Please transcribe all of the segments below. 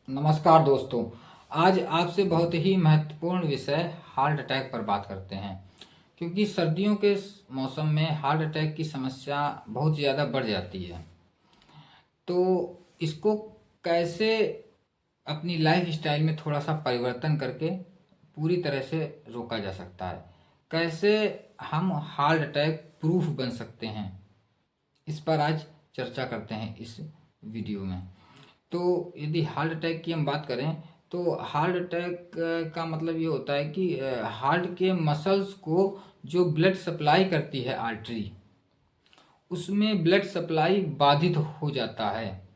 नमस्कार दोस्तों। आज आपसे बहुत ही महत्वपूर्ण विषय हार्ट अटैक पर बात करते हैं, क्योंकि सर्दियों के मौसम में हार्ट अटैक की समस्या बहुत ज़्यादा बढ़ जाती है। तो इसको कैसे अपनी लाइफ स्टाइल में थोड़ा सा परिवर्तन करके पूरी तरह से रोका जा सकता है, कैसे हम हार्ट अटैक प्रूफ बन सकते हैं, इस पर आज चर्चा करते हैं इस वीडियो में। तो यदि हार्ट अटैक की हम बात करें तो हार्ट अटैक का मतलब ये होता है कि हार्ट के मसल्स को जो ब्लड सप्लाई करती है आर्टरी, उसमें ब्लड सप्लाई बाधित हो जाता है।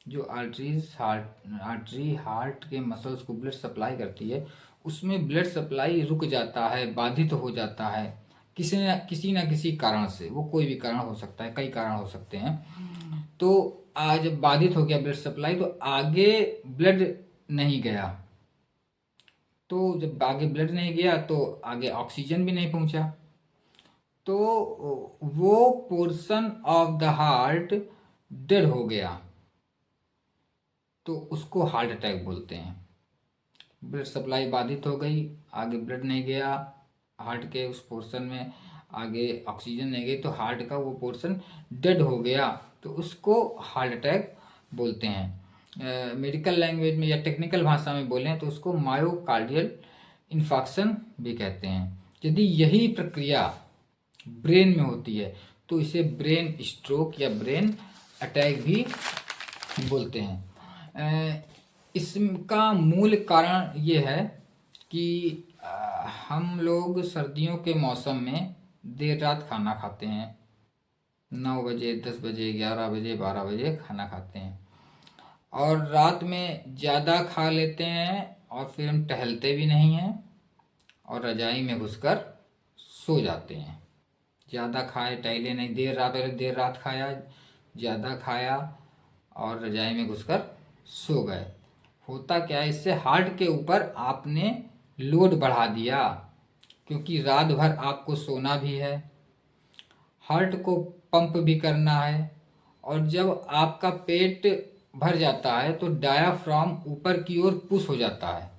जो आर्टरी हार्ट के मसल्स को ब्लड सप्लाई करती है, उसमें ब्लड सप्लाई रुक जाता है, बाधित हो जाता है किसी ना किसी कारण से। वो कोई भी कारण हो सकता है, कई कारण हो सकते हैं। तो आज जब बाधित हो गया ब्लड सप्लाई, तो आगे ब्लड नहीं गया। तो जब आगे ब्लड नहीं गया तो आगे ऑक्सीजन भी नहीं पहुंचा। तो वो portion of the heart dead हो गया, तो उसको हार्ट अटैक बोलते हैं। ब्लड सप्लाई बाधित हो गई, आगे ब्लड नहीं गया, हार्ट के उस पोर्शन में आगे ऑक्सीजन नहीं गई, तो हार्ट का वो पोर्शन डेड हो गया, तो उसको हार्ट अटैक बोलते हैं। मेडिकल लैंग्वेज में या टेक्निकल भाषा में बोलें तो उसको मायोकार्डियल इन्फाक्शन भी कहते हैं। यदि यही प्रक्रिया ब्रेन में होती है तो इसे ब्रेन स्ट्रोक या ब्रेन अटैक भी बोलते हैं। इसका मूल कारण ये है कि हम लोग सर्दियों के मौसम में देर रात खाना खाते हैं। 9 बजे, 10 बजे, 11 बजे, 12 बजे खाना खाते हैं, और रात में ज़्यादा खा लेते हैं, और फिर हम टहलते भी नहीं हैं और रजाई में घुसकर सो जाते हैं। ज़्यादा खाए, टहले नहीं, देर रात खाया, ज़्यादा खाया और रजाई में घुसकर सो गए। होता क्या है, इससे हार्ट के ऊपर आपने लोड बढ़ा दिया, क्योंकि रात भर आपको सोना भी है, हार्ट को पंप भी करना है, और जब आपका पेट भर जाता है तो डायाफ्राम ऊपर की ओर पुश हो जाता है,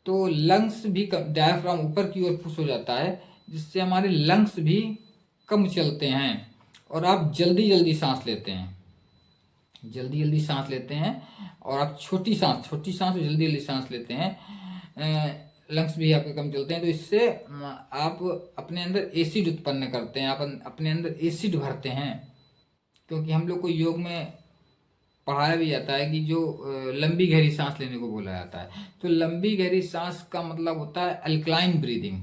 तो लंग्स भी डायाफ्राम ऊपर की ओर पुश हो जाता है, जिससे हमारे लंग्स भी कम चलते हैं और आप जल्दी जल्दी सांस लेते हैं, जल्दी जल्दी सांस लेते हैं, और आप छोटी सांस और जल्दी जल्दी सांस लेते हैं। लंग्स भी आपके कम चलते हैं, तो इससे आप अपने अंदर एसिड उत्पन्न करते हैं, आप अपने अंदर एसिड भरते हैं। क्योंकि हम लोग को योग में पढ़ाया भी जाता है कि जो लंबी गहरी सांस लेने को बोला जाता है, तो लंबी गहरी सांस का मतलब होता है अल्कलाइन ब्रीदिंग,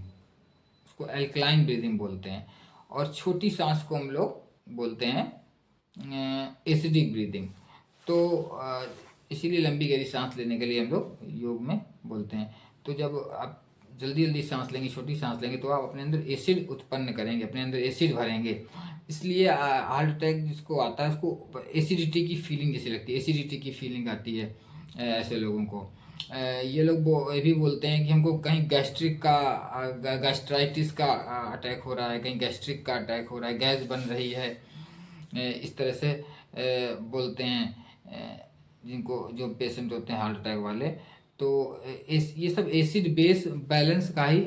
उसको अल्कलाइन ब्रीदिंग बोलते हैं। और छोटी सांस को हम लोग बोलते हैं एसिडिक ब्रीदिंग। तो इसीलिए लंबी गहरी सांस लेने के लिए हम लोग योग में बोलते हैं। तो जब आप जल्दी जल्दी सांस लेंगे, छोटी सांस लेंगे, तो आप अपने अंदर एसिड उत्पन्न करेंगे, अपने अंदर एसिड भरेंगे। इसलिए हार्ट अटैक जिसको आता है उसको एसिडिटी की फीलिंग जैसी लगती है, एसिडिटी की फीलिंग आती है ऐसे लोगों को। ये लोग ये भी बोलते हैं कि हमको कहीं गैस्ट्राइटिस का अटैक हो रहा है, कहीं गैस्ट्रिक का अटैक हो रहा है, गैस बन रही है। इस तरह से बोलते हैं जिनको जो पेशेंट होते हैं हार्ट अटैक वाले। तो ये सब एसिड बेस बैलेंस का ही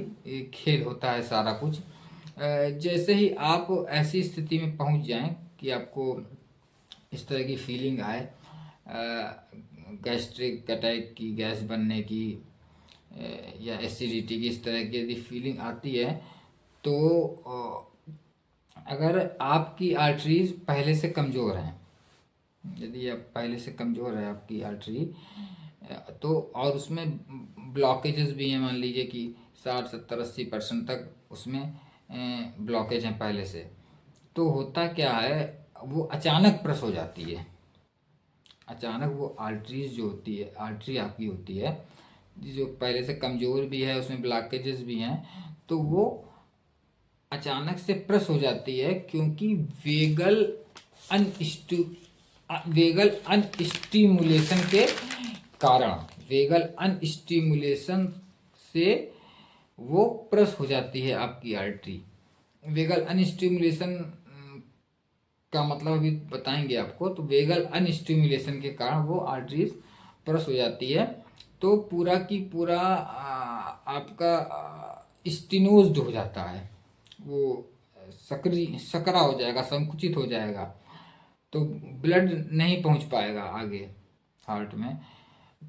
खेल होता है सारा कुछ। जैसे ही आप ऐसी स्थिति में पहुंच जाएं कि आपको इस तरह की फीलिंग आए, गैस्ट्रिक अटैक की, गैस बनने की, या एसिडिटी की, इस तरह की यदि फीलिंग आती है, तो अगर आपकी आर्टरीज पहले से कमज़ोर हैं, यदि आप पहले से कमज़ोर है आपकी आर्टरी, तो और उसमें ब्लॉकेजेस भी हैं, मान लीजिए कि 60, 70, 80% तक उसमें ब्लॉकेज हैं पहले से, तो होता क्या है, वो अचानक प्रेस हो जाती है। अचानक वो आर्टरीज जो होती है, आर्टरी आपकी होती है जो पहले से कमज़ोर भी है, उसमें ब्लॉकेजेस भी हैं, तो वो अचानक से प्रेस हो जाती है, क्योंकि अनस्टू वेगल अनस्टिमुलेशन के कारण, वेगल अनस्टिमुलेशन से वो प्रेस हो जाती है आपकी आर्टरी। वेगल अनस्टिमुलेशन का मतलब अभी बताएंगे आपको। तो वेगल अनस्टिमुलेशन के कारण वो आर्टरीज प्रेस हो जाती है तो पूरा की पूरा आपका स्टिनोज्ड हो जाता है, वो सकरा हो जाएगा, संकुचित हो जाएगा, तो ब्लड नहीं पहुंच पाएगा आगे हार्ट में।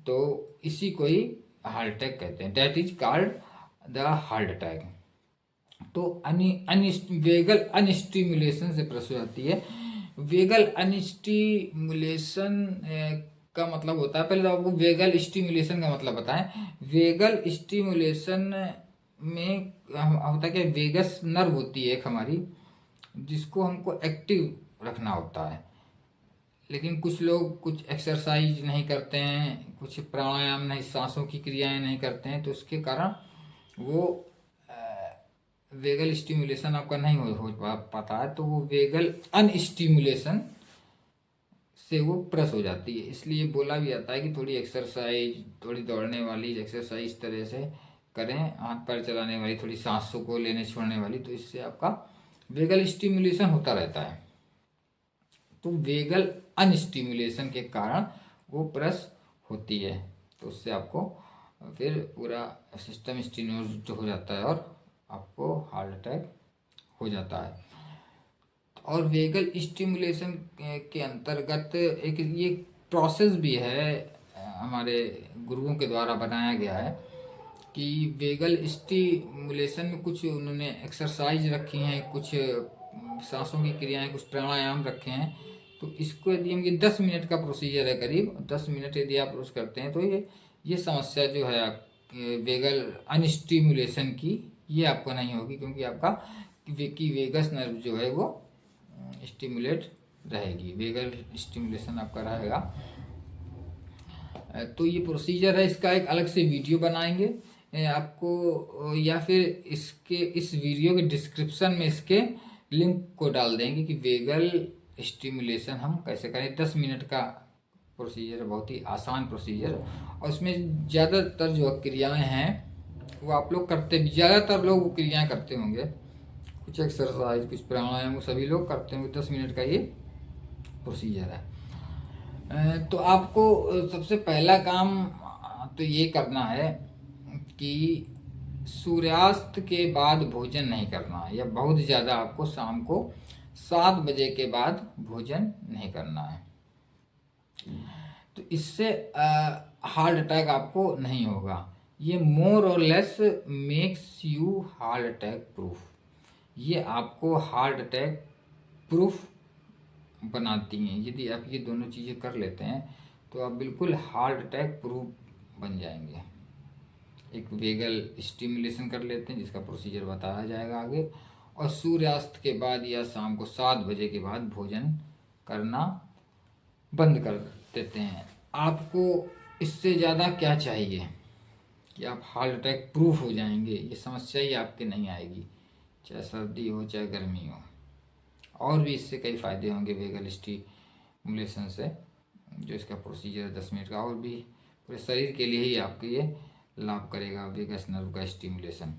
तो इसी को ही हार्ट अटैक कहते हैं, that is called the heart attack. तो वेगल अनस्टिमुलेशन से प्रेस हो जाती है। वेगल अनस्टिमुलेशन का मतलब होता है, पहले तो आपको वेगल स्टिमुलेशन का मतलब बताएं। वेगल स्टिमुलेशन में होता क्या, वेगस नर्व होती है एक हमारी, जिसको हमको एक्टिव रखना होता है। लेकिन कुछ लोग कुछ एक्सरसाइज नहीं करते हैं, कुछ प्राणायाम नहीं, सांसों की क्रियाएं नहीं करते हैं, तो उसके कारण वो वेगल स्टिमुलेशन आपका नहीं पाता है, तो वो वेगल अनस्टिमुलेशन से वो प्रेस हो जाती है। इसलिए बोला भी जाता है कि थोड़ी एक्सरसाइज, थोड़ी दौड़ने वाली एक्सरसाइज इस तरह से करें, हाथ पैर चलाने वाली, थोड़ी सांसों को लेने छोड़ने वाली, तो इससे आपका वेगल स्टिमुलेशन होता रहता है। तो वेगल अनस्टिमुलेशन के कारण वो प्रेस होती है, तो उससे आपको फिर पूरा सिस्टम स्टिमुलेट हो जाता है और आपको हार्ट अटैक हो जाता है। और वेगल स्टिमुलेशन के अंतर्गत एक ये प्रोसेस भी है, हमारे गुरुओं के द्वारा बनाया गया है कि वेगल स्टिमुलेशन में कुछ उन्होंने एक्सरसाइज रखी हैं, कुछ सांसों की क्रियाएं, कुछ प्राणायाम रखे हैं। तो इसको यदि हम, ये 10 मिनट का प्रोसीजर है, करीब 10 मिनट यदि आप रोज करते हैं तो ये समस्या जो है वेगल अनस्टिमुलेशन की, ये आपको नहीं होगी, क्योंकि आपका वेगस नर्व जो है वो स्टिमुलेट रहेगी, वेगल स्टिमुलेशन आपका रहेगा। तो ये प्रोसीजर है, इसका एक अलग से वीडियो बनाएंगे आपको, या फिर इसके इस वीडियो के डिस्क्रिप्शन में इसके लिंक को डाल देंगे कि वेगल स्टिमुलेशन हम कैसे करें। 10 मिनट का प्रोसीजर, बहुत ही आसान प्रोसीजर, और उसमें ज़्यादातर जो क्रियाएं हैं वो आप लोग करते भी, ज़्यादातर लोग वो क्रियाएं करते होंगे, कुछ एक्सरसाइज, कुछ प्राणायाम, वो सभी लोग करते होंगे। 10 मिनट का ये प्रोसीजर है। तो आपको सबसे पहला काम तो ये करना है कि सूर्यास्त के बाद भोजन नहीं करना, या बहुत ज़्यादा आपको शाम को 7 बजे के बाद भोजन नहीं करना है। तो इससे हार्ट अटैक आपको नहीं होगा। ये मोर और less makes you heart attack proof, ये आपको हार्ट अटैक प्रूफ बनाती हैं। यदि आप ये दोनों चीज़ें कर लेते हैं तो आप बिल्कुल हार्ट अटैक प्रूफ बन जाएंगे। एक वेगल स्टिमुलेशन कर लेते हैं, जिसका प्रोसीजर बताया जाएगा आगे, और सूर्यास्त के बाद या शाम को 7 बजे के बाद भोजन करना बंद कर देते हैं। आपको इससे ज़्यादा क्या चाहिए कि आप हार्ट अटैक प्रूफ हो जाएंगे, ये समस्या ही आपके नहीं आएगी, चाहे सर्दी हो चाहे गर्मी हो। और भी इससे कई फ़ायदे होंगे वेगल स्टिमुलेशन से, जो इसका प्रोसीजर है 10 मिनट का, और भी पूरे शरीर के लिए ही आपके ये लाभ करेगा वेगस नर्व का स्टिमुलेशन।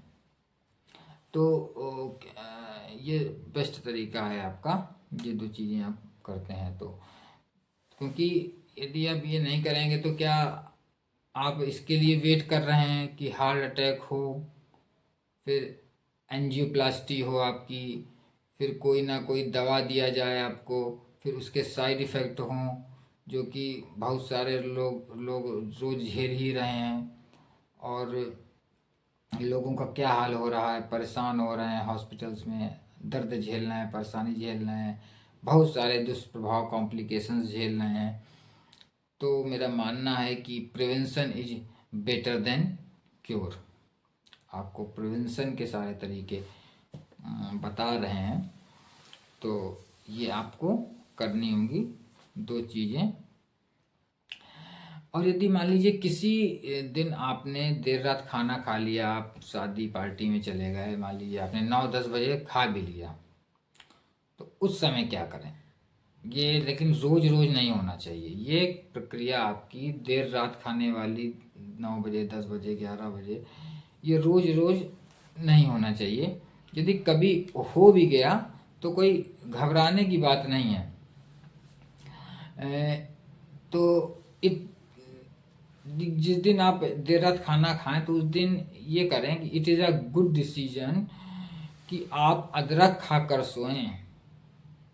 तो ये बेस्ट तरीका है आपका, ये 2 चीज़ें आप करते हैं तो। क्योंकि यदि आप ये नहीं करेंगे तो क्या आप इसके लिए वेट कर रहे हैं कि हार्ट अटैक हो, फिर एंजियोप्लास्टी हो आपकी, फिर कोई ना कोई दवा दिया जाए आपको, फिर उसके साइड इफ़ेक्ट हों, जो कि बहुत सारे लोग रोज़ झेल ही रहे हैं, और लोगों का क्या हाल हो रहा है, परेशान हो रहे हैं, हॉस्पिटल्स में दर्द झेल रहे हैं, परेशानी झेल रहे हैं, बहुत सारे दुष्प्रभाव, कॉम्प्लिकेशंस झेल रहे हैं। तो मेरा मानना है कि prevention is better than cure. आपको प्रिवेंशन के सारे तरीके बता रहे हैं, तो ये आपको करनी होंगी 2 चीज़ें। और यदि मान लीजिए किसी दिन आपने देर रात खाना खा लिया, आप शादी पार्टी में चले गए, मान लीजिए आपने 9-10 बजे खा भी लिया, तो उस समय क्या करें? ये लेकिन रोज़ रोज़ नहीं होना चाहिए। ये प्रक्रिया आपकी देर रात खाने वाली, 9 बजे, 10 बजे, 11 बजे, ये रोज़ रोज़ नहीं होना चाहिए। यदि कभी हो भी गया तो कोई घबराने की बात नहीं है। तो इत जिस दिन आप देर रात खाना खाएं तो उस दिन ये करें कि it is a good decision कि आप अदरक खाकर सोएं।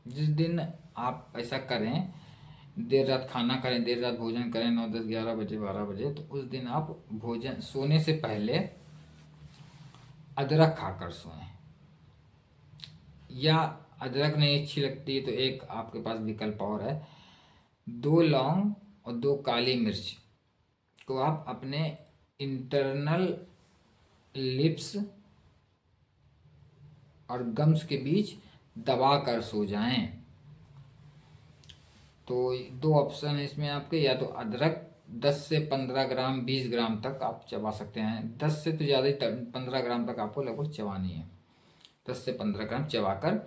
जिस दिन आप ऐसा करें, देर रात खाना करें, देर रात भोजन करें, 9, 10, 11 बजे, 12 बजे, तो उस दिन आप भोजन सोने से पहले अदरक खाकर सोएं। या अदरक नहीं अच्छी लगती तो एक आपके पास विकल्प और है, 2 लौंग और 2 काली मिर्च को आप अपने इंटरनल लिप्स और गम्स के बीच दबा कर सो जाएं। तो 2 ऑप्शन है इसमें आपके, या तो अदरक 10 से 15 ग्राम, 20 ग्राम तक आप चबा सकते हैं। 10 से तो ज़्यादा ही, 15 ग्राम तक आपको लगभग चबानी है। 10 से 15 ग्राम चबाकर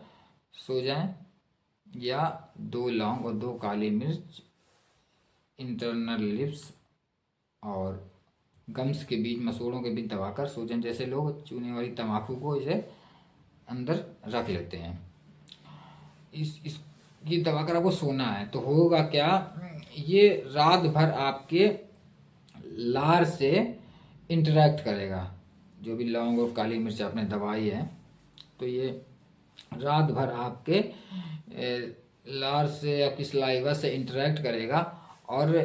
सो जाएं। या 2 लौंग और 2 काली मिर्च इंटरनल लिप्स और गम्स के बीच, मसूड़ों के बीच दबाकर सो जाएं। जैसे लोग चूने वाली तम्बाकू को इसे अंदर रख लेते हैं। इस ये दबाकर आपको सोना है तो होगा क्या, ये रात भर आपके लार से इंटरेक्ट करेगा। जो भी लौंग और काली मिर्च आपने दबाई है, तो ये रात भर आपके लार से, आपकी सलाइवा से इंटरेक्ट करेगा और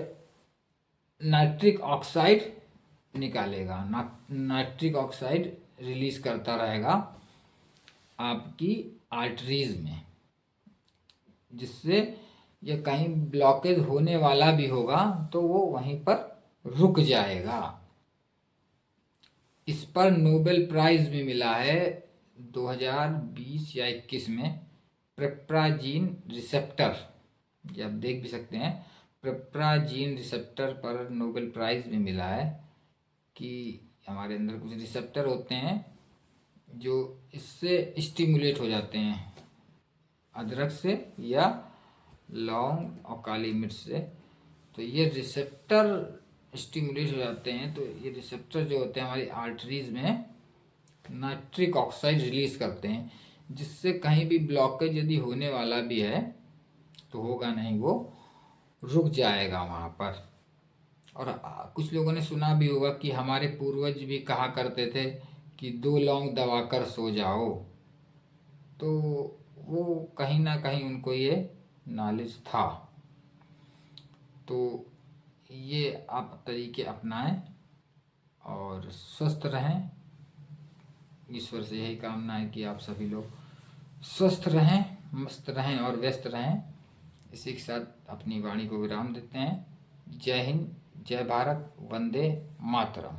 नाइट्रिक ऑक्साइड निकालेगा। नाइट्रिक ऑक्साइड रिलीज करता रहेगा आपकी आर्टरीज में, जिससे ये कहीं ब्लॉकेज होने वाला भी होगा तो वो वहीं पर रुक जाएगा। इस पर नोबेल प्राइज भी मिला है 2020 या 21 में। प्रेप्राजीन रिसेप्टर, ये आप देख भी सकते हैं, प्रेप्राजीन रिसेप्टर पर नोबेल प्राइज भी मिला है कि हमारे अंदर कुछ रिसेप्टर होते हैं जो इससे स्टिमुलेट हो जाते हैं, अदरक से या लौंग और काली मिर्च से। तो ये रिसेप्टर स्टिमुलेट हो जाते हैं, तो ये रिसेप्टर जो होते हैं हमारी आर्टरीज में नाइट्रिक ऑक्साइड रिलीज करते हैं, जिससे कहीं भी ब्लॉकेज यदि होने वाला भी है तो होगा नहीं, वो रुक जाएगा वहाँ पर। और कुछ लोगों ने सुना भी होगा कि हमारे पूर्वज भी कहा करते थे कि 2 लौंग दबाकर सो जाओ। तो वो कहीं ना कहीं उनको ये नॉलेज था। तो ये आप तरीके अपनाएं और स्वस्थ रहें। ईश्वर से यही कामना है कि आप सभी लोग स्वस्थ रहें, मस्त रहें और व्यस्त रहें। इसी के साथ अपनी वाणी को विराम देते हैं। जय हिंद, जय भारत, वंदे मातरम।